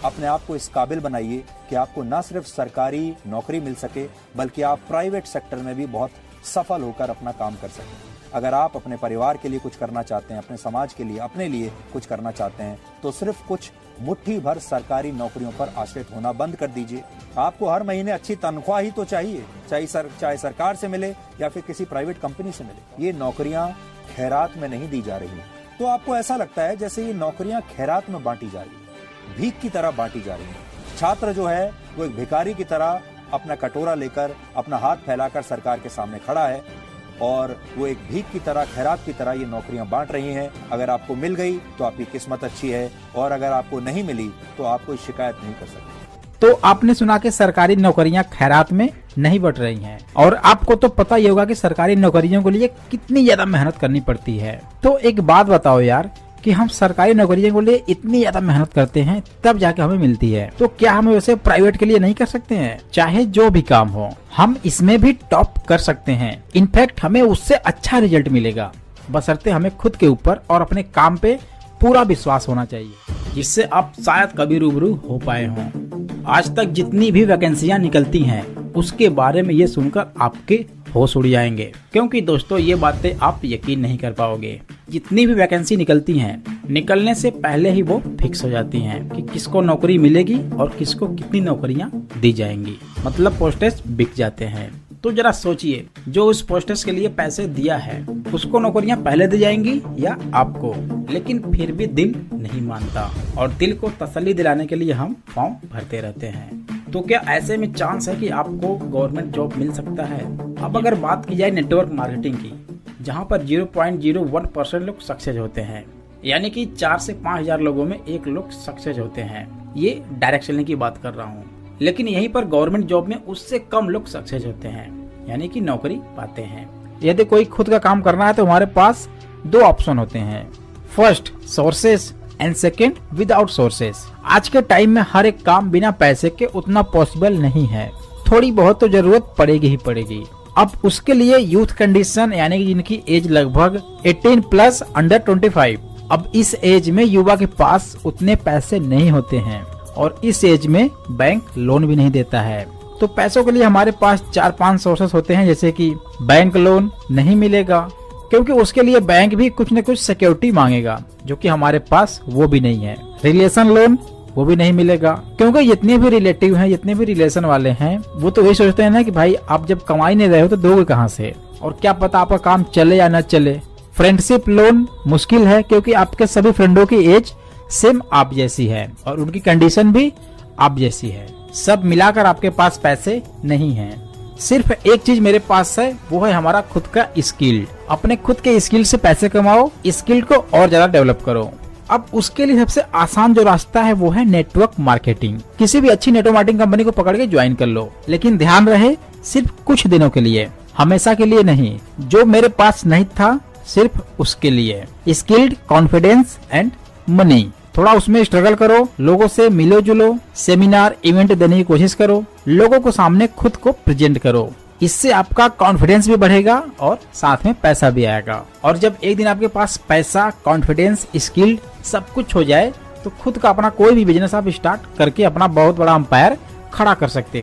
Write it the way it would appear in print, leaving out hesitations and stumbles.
अपने आप को इस काबिल बनाइए कि आपको न सिर्फ सरकारी नौकरी मिल सके बल्कि आप प्राइवेट सेक्टर में भी बहुत सफल होकर अपना काम कर सकें। अगर आप अपने परिवार के लिए कुछ करना चाहते हैं, अपने समाज के लिए, अपने लिए कुछ करना चाहते हैं, तो सिर्फ कुछ मुट्ठी भर सरकारी नौकरियों पर आश्रित होना बंद कर दीजिए। आपको हर महीने अच्छी तनख्वाह ही तो चाहिए, चाहे सरकार से मिले या फिर किसी प्राइवेट कंपनी से मिले। ये नौकरियां खैरात में नहीं दी जा रही हैं। तो आपको ऐसा लगता है जैसे ये नौकरियां खैरात में बांटी जा रही है, भीख की तरह बांटी जा रही है। छात्र जो है वो एक भिखारी की तरह अपना कटोरा लेकर, अपना हाथ फैलाकर सरकार के सामने खड़ा है और वो एक भीख की तरह, खैरात की तरह ये नौकरियां बांट रही हैं। अगर आपको मिल गई तो आपकी किस्मत अच्छी है और अगर आपको नहीं मिली तो आप कोई शिकायत नहीं कर सकते। तो आपने सुना कि सरकारी नौकरियां खैरात में नहीं बट रही हैं और आपको तो पता ही होगा कि सरकारी नौकरियों के लिए कितनी ज्यादा मेहनत करनी पड़ती है। तो एक बात बताओ यार कि हम सरकारी नौकरियों के लिए इतनी ज्यादा मेहनत करते हैं तब जाके हमें मिलती है, तो क्या हम वैसे प्राइवेट के लिए नहीं कर सकते हैं? चाहे जो भी काम हो हम इसमें भी टॉप कर सकते हैं। इनफैक्ट हमें उससे अच्छा रिजल्ट मिलेगा, बशर्ते हमें खुद के ऊपर और अपने काम पे पूरा विश्वास होना चाहिए, जिससे आप शायद कभी रूबरू हो पाए हों। आज तक जितनी भी वैकेंसियां निकलती हैं उसके बारे में ये सुनकर आपके होश उड़ जाएंगे, क्योंकि दोस्तों ये बातें आप यकीन नहीं कर पाओगे। जितनी भी वैकेंसी निकलती हैं, निकलने से पहले ही वो फिक्स हो जाती हैं कि किसको नौकरी मिलेगी और किसको कितनी नौकरियां दी जाएंगी, मतलब पोस्टेस बिक जाते हैं। तो जरा सोचिए, जो उस पोस्टेस के लिए पैसे दिया है उसको नौकरियां पहले दी जाएंगी या आपको? लेकिन फिर भी दिल नहीं मानता और दिल को तसल्ली दिलाने के लिए हम फॉर्म भरते रहते हैं। तो क्या ऐसे में चांस है कि आपको गवर्नमेंट जॉब मिल सकता है? अब अगर बात की जाए नेटवर्क मार्केटिंग की, जहां पर 0.01% लोग सक्सेस होते हैं, यानी कि 4 से 5,000 लोगों में 1 लोग सक्सेस होते हैं। ये डायरेक्ट सेलिंग की बात कर रहा हूँ। लेकिन यहीं पर गवर्नमेंट जॉब में उससे कम लोग सक्सेस होते हैं, यानी कि नौकरी पाते हैं। यदि कोई खुद का काम करना है तो हमारे पास 2 ऑप्शन होते हैं, first sources and second without sources. आज के टाइम में हर एक काम बिना पैसे के उतना पॉसिबल नहीं है, थोड़ी बहुत तो जरूरत पड़ेगी ही पड़ेगी। अब उसके लिए यूथ कंडीशन, यानी कि जिनकी एज लगभग 18 प्लस अंडर 25, अब इस एज में युवा के पास उतने पैसे नहीं होते हैं और इस एज में बैंक लोन भी नहीं देता है। तो पैसों के लिए हमारे पास 4-5 सोर्सेस होते हैं, जैसे कि बैंक लोन नहीं मिलेगा क्योंकि उसके लिए बैंक भी कुछ न कुछ सिक्योरिटी मांगेगा, जो कि हमारे पास वो भी नहीं है। रिलेशन लोन वो भी नहीं मिलेगा क्योंकि जितने भी रिलेटिव हैं, जितने भी रिलेशन वाले हैं, वो तो यही सोचते हैं ना कि भाई आप जब कमाई नहीं रहे हो तो दोगे कहाँ से, और क्या पता आपका काम चले या न चले। फ्रेंडशिप लोन मुश्किल है क्योंकि आपके सभी फ्रेंडों की एज सेम आप जैसी है और उनकी कंडीशन भी आप जैसी है। सब मिलाकर आपके पास पैसे नहीं हैं। सिर्फ एक चीज मेरे पास है, वो है हमारा खुद का स्किल। अपने खुद के स्किल से पैसे कमाओ, स्किल को और ज्यादा डेवलप करो। अब उसके लिए सबसे आसान जो रास्ता है वो है नेटवर्क मार्केटिंग। किसी भी अच्छी नेटवर्क मार्केटिंग कंपनी को पकड़ के ज्वाइन कर लो, लेकिन ध्यान रहे सिर्फ कुछ दिनों के लिए, हमेशा के लिए नहीं। जो मेरे पास नहीं था सिर्फ उसके लिए। Skilled, confidence and money. थोड़ा उसमें स्ट्रगल करो, लोगों से मिलो जुलो, सेमिनार इवेंट देने की कोशिश करो, लोगों को सामने खुद को प्रेजेंट करो। इससे आपका कॉन्फिडेंस भी बढ़ेगा और साथ में पैसा भी आएगा। और जब एक दिन आपके पास पैसा, कॉन्फिडेंस, स्किल सब कुछ हो जाए तो खुद का अपना कोई भी बिजनेस आप स्टार्ट करके अपना बहुत बड़ा एम्पायर खड़ा कर सकते हैं।